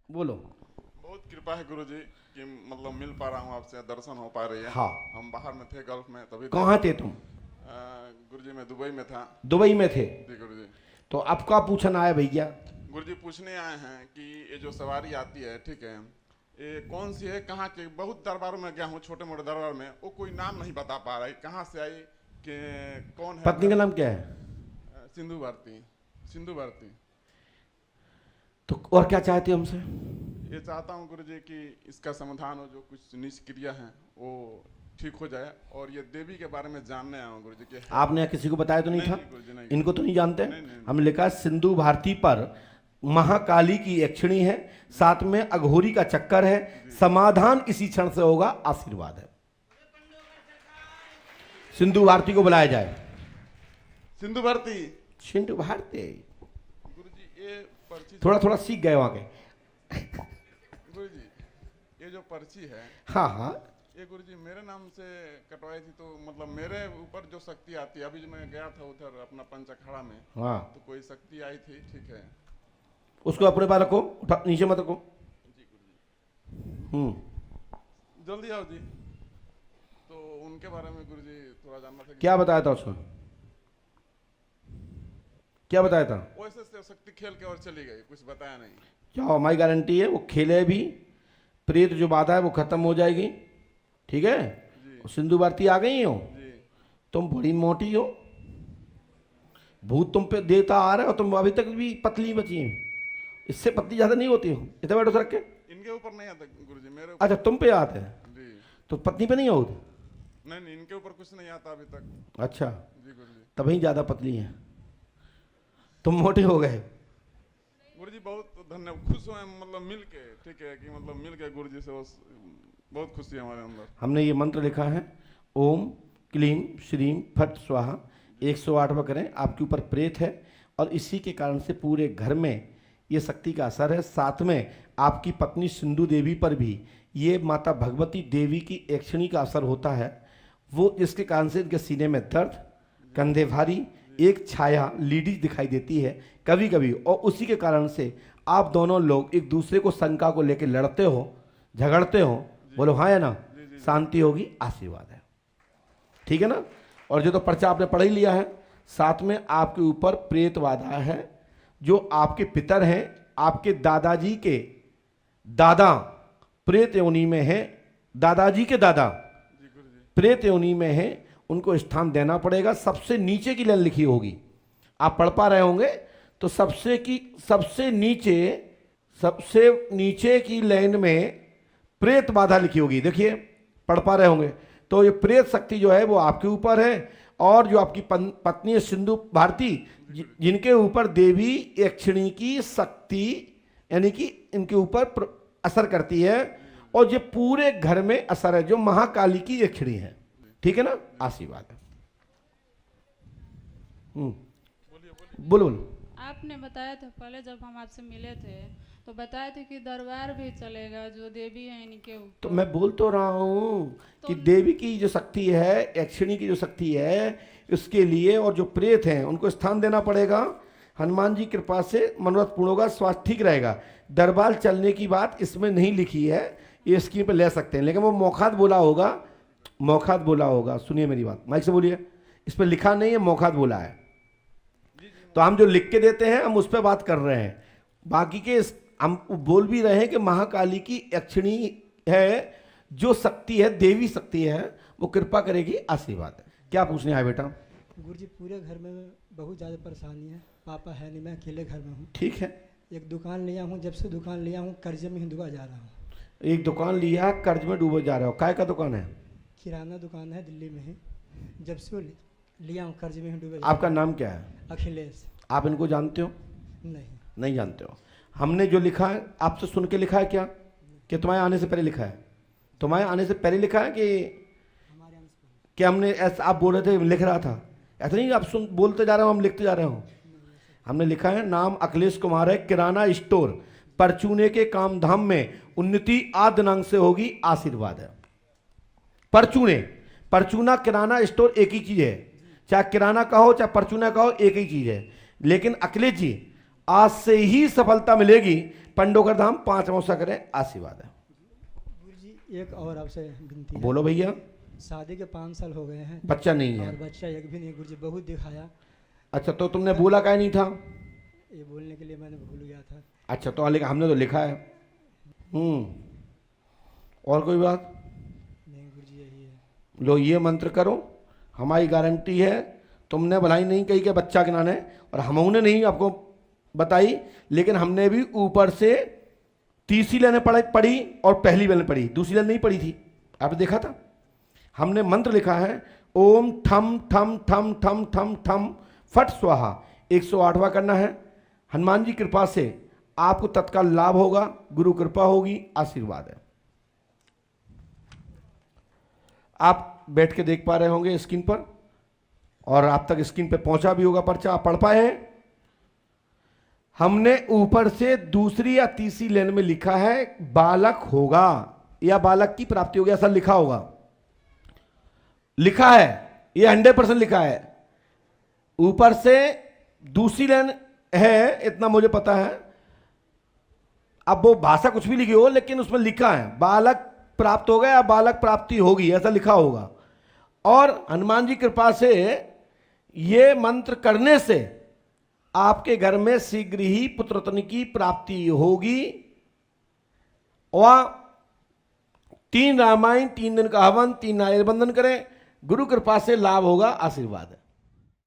बोलो। बहुत कृपा है गुरुजी कि मतलब मिल पा रहा हूँ आपसे, दर्शन हो पा रही है। हाँ। हम बाहर में थे, गल्फ में, तभी कहाँ थे तुम? गुरुजी मैं दुबई में था। दुबई में थे? जी गुरुजी। तो अब क्या पूछना आया भैया? गुरुजी पूछने आए हैं कि ये जो सवारी आती है, ठीक है, ये कौन सी है, कहाँ के? बहुत दरबारों में गया हूँ, छोटे मोटे दरबार में, वो कोई नाम नहीं बता पा रहा है, कहाँ से आई, कि कौन है पत्नी का नाम क्या है? सिंधु भारती। सिंधु भारती। तो और क्या चाहते हो हमसे? ये चाहता हूँ गुरुजी कि इसका समाधान हो, जो कुछ निष्क्रिय है वो ठीक हो जाए, और ये देवी के बारे में जानने आया हूँ गुरुजी कि आपने किसी को बताया तो नहीं था? गुरुजी नहीं। इनको तो नहीं जानते? नहीं, नहीं, हमने लिखा सिंधु भारती पर महाकाली की यक्षिणी है, साथ में अघोरी का चक्कर है, समाधान इसी क्षण से होगा, आशीर्वाद है। सिंधु भारती को बुलाया जाए। सिंधु भारती। सिंधु भारती गुरुजी ये पर्ची थोड़ा थोड़ा सीख गए वहां के। गुरुजी ये जो पर्ची है, हाँ हाँ। ये गुरुजी मेरे नाम से कटवाई थी, तो मतलब मेरे ऊपर जो शक्ति आती है, अभी जो मैं गया था उधर अपना पंच अखाड़ा में, हाँ, तो कोई शक्ति आई थी, ठीक है। उसको अपने पास रखो, नीचे मत रखो। जी गुरुजी। जल्दी आओ जी। तो उनके बारे में गुरुजी थोड़ा जानना था कि क्या बताया था उसको? क्या बताया था? वैसे से शक्ति खेल के और चली गई, कुछ बताया नहीं। क्या हमारी गारंटी है वो खेले भी, प्रेत जो बाधा है वो खत्म हो जाएगी, ठीक है? जी सिंधु भारती आ गई हो, जी। तुम बड़ी मोटी हो, भूत तुम पे देता आ रहा है और तुम अभी तक भी पतली बची हैं, इससे पतली ज्यादा नहीं होती हो। इतना बैठो सर के। इनके ऊपर नहीं आता गुरुजी, मेरे ऊपर। अच्छा तुम पे आते हैं जी। तो पत्नी पे नहीं हो? नहीं नहीं, इनके ऊपर कुछ नहीं आता अभी तक। अच्छा, जी गुरुजी। तभी ज्यादा पतली हैं, तुम मोटे हो गए। गुरुजी बहुत धन्यवाद, खुश हुए मतलब मिल के, ठीक है, कि मतलब मिल के गुरुजी से बहुत खुशी है हमारे अंदर। हमने ये मंत्र लिखा है, ओम क्लीम श्रीम फट स्वाहा, 108 बार करें। आपके ऊपर प्रेत है और इसी के कारण से पूरे घर में ये शक्ति का असर है। साथ में आपकी पत्नी सिंधु देवी पर भी ये माता भगवती देवी की यक्षिणी का असर होता है, वो जिसके कारण से इनके सीने में दर्द, कंधे भारी, एक छाया लीडी दिखाई देती है कभी कभी, और उसी के कारण से आप दोनों लोग एक दूसरे को शंका को लेकर लड़ते हो, झगड़ते हो। बोलो हाँ या ना? शांति होगी, आशीर्वाद है, ठीक है ना? और जो तो पर्चा आपने पढ़ ही लिया है, साथ में आपके ऊपर प्रेत बाधा है, जो आपके पितर हैं, आपके दादाजी के दादा प्रेत योनि में है, दादाजी के दादा प्रेत योनि में है, उनको स्थान देना पड़ेगा। सबसे नीचे की लाइन लिखी होगी, आप पढ़ पा रहे होंगे तो सबसे नीचे की लाइन में प्रेत बाधा लिखी होगी, देखिए पढ़ पा रहे होंगे। तो ये प्रेत शक्ति जो है वो आपके ऊपर है, और जो आपकी पत्नी है सिंधु भारती, जिनके ऊपर देवी यक्षिणी की शक्ति यानी कि इनके ऊपर असर करती है, और ये पूरे घर में असर है, जो महाकाली की यक्षिणी है, ठीक है ना? आशीर्वाद है। बोलो बोलो। आपने बताया था पहले जब हम आपसे मिले थे, तो बताए थे कि दरबार भी चलेगा, जो देवी है इनके ऊपर। तो मैं बोल तो रहा हूँ कि देवी की जो शक्ति है, यक्षिणी की जो शक्ति है, उसके लिए और जो प्रेत हैं उनको स्थान देना पड़ेगा। हनुमान जी कृपा से मनोरथ पूर्ण होगा, स्वास्थ्य ठीक रहेगा। दरबार चलने की बात इसमें नहीं लिखी है, ये स्कीम पे ले सकते हैं, लेकिन वो मौखात बोला होगा। सुनिए मेरी बात, माइक से बोलिए। इस पर लिखा नहीं है, मौखात बोला है, तो हम जो लिख के देते हैं हम उस पर बात कर रहे हैं। बाकी के हम बोल भी रहे हैं कि महाकाली की यक्षिणी है, जो शक्ति है, देवी शक्ति है, वो कृपा करेगी, आशीर्वाद है। क्या पूछने आए बेटा? गुरुजी पूरे घर में बहुत ज़्यादा परेशानी है, पापा है नहीं, मैं अकेले घर में हूँ। ठीक है। एक दुकान लिया हूँ, जब से दुकान लिया हूँ कर्जे में ही डूबा जा रहा हूँ। एक दुकान लिया, कर्ज में डूबे जा रहे हो, काय का दुकान है? किराना दुकान है दिल्ली में ही, जब से वो लिया हूँ कर्ज में ही डूबे। आपका नाम क्या है? अखिलेश। आप इनको जानते हो? नहीं जानते हो। हमने जो लिखा है आपसे सुन के लिखा है क्या, कि तुम्हारे आने से पहले लिखा है? तुम्हारे आने से पहले लिखा है कि हमारे यहाँ से कि हमने ऐसा, आप बोल रहे थे लिख रहा था, ऐसा नहीं आप बोलते जा रहे हो, हम लिखते जा रहे हो। हमने लिखा है नाम अखिलेश कुमार है, किराना स्टोर परचूने के कामधाम में उन्नति आद दिनांक से होगी, आशीर्वाद है। परचूना किराना स्टोर एक ही चीज है, चाहे किराना का हो चाहे परचूना का हो, एक ही चीज है। लेकिन अखिलेश जी आज से ही सफलता मिलेगी। पंडोकर धाम 5 अमावस्या करें, आशीर्वाद है। गुरु जी एक और आपसे विनती है। बोलो भैया। शादी के 5 साल हो गए हैं बच्चा नहीं है? और बच्चा एक भी नहीं। गुरु जी बहुत दिखाया, अच्छा, तो तुमने बोला क्या नहीं था? ये बोलने के लिए मैंने भूल गया था। अच्छा, तो लेकिन हमने तो लिखा है। और कोई बात? नहीं गुरु जी यही है। लो ये मंत्र करो, हमारी गारंटी है। तुमने भलाई नहीं कही कि बच्चा गिनाना है, और हमने नहीं आपको बताई, लेकिन हमने भी ऊपर से तीसरी लाइन पढ़ी और पहली लाइन पढ़ी, दूसरी लाइन नहीं पढ़ी थी। आपने देखा था? हमने मंत्र लिखा है ओम ठम ठम ठम ठम ठम ठम फट स्वाहा। 108वां करना है। हनुमान जी कृपा से आपको तत्काल लाभ होगा, गुरु कृपा होगी, आशीर्वाद है। आप बैठ के देख पा रहे होंगे स्क्रीन पर, और आप तक स्क्रीन पे पहुंचा भी होगा पर्चा, आप पढ़ पाए हैं। हमने ऊपर से दूसरी या तीसरी लाइन में लिखा है बालक होगा या बालक की प्राप्ति होगी, ऐसा लिखा होगा। लिखा है, ये 100% लिखा है। ऊपर से दूसरी लाइन है, इतना मुझे पता है। अब वो भाषा कुछ भी लिखी हो, लेकिन उसमें लिखा है बालक प्राप्त होगा या बालक प्राप्ति होगी, ऐसा लिखा होगा। और हनुमान जी कृपा से ये मंत्र करने से आपके घर में शीघ्र ही पुत्ररत्न की प्राप्ति होगी। और 3 रामायण, 3 दिन का हवन, 3 नारियल बंधन करें, गुरु कृपा से लाभ होगा, आशीर्वाद है।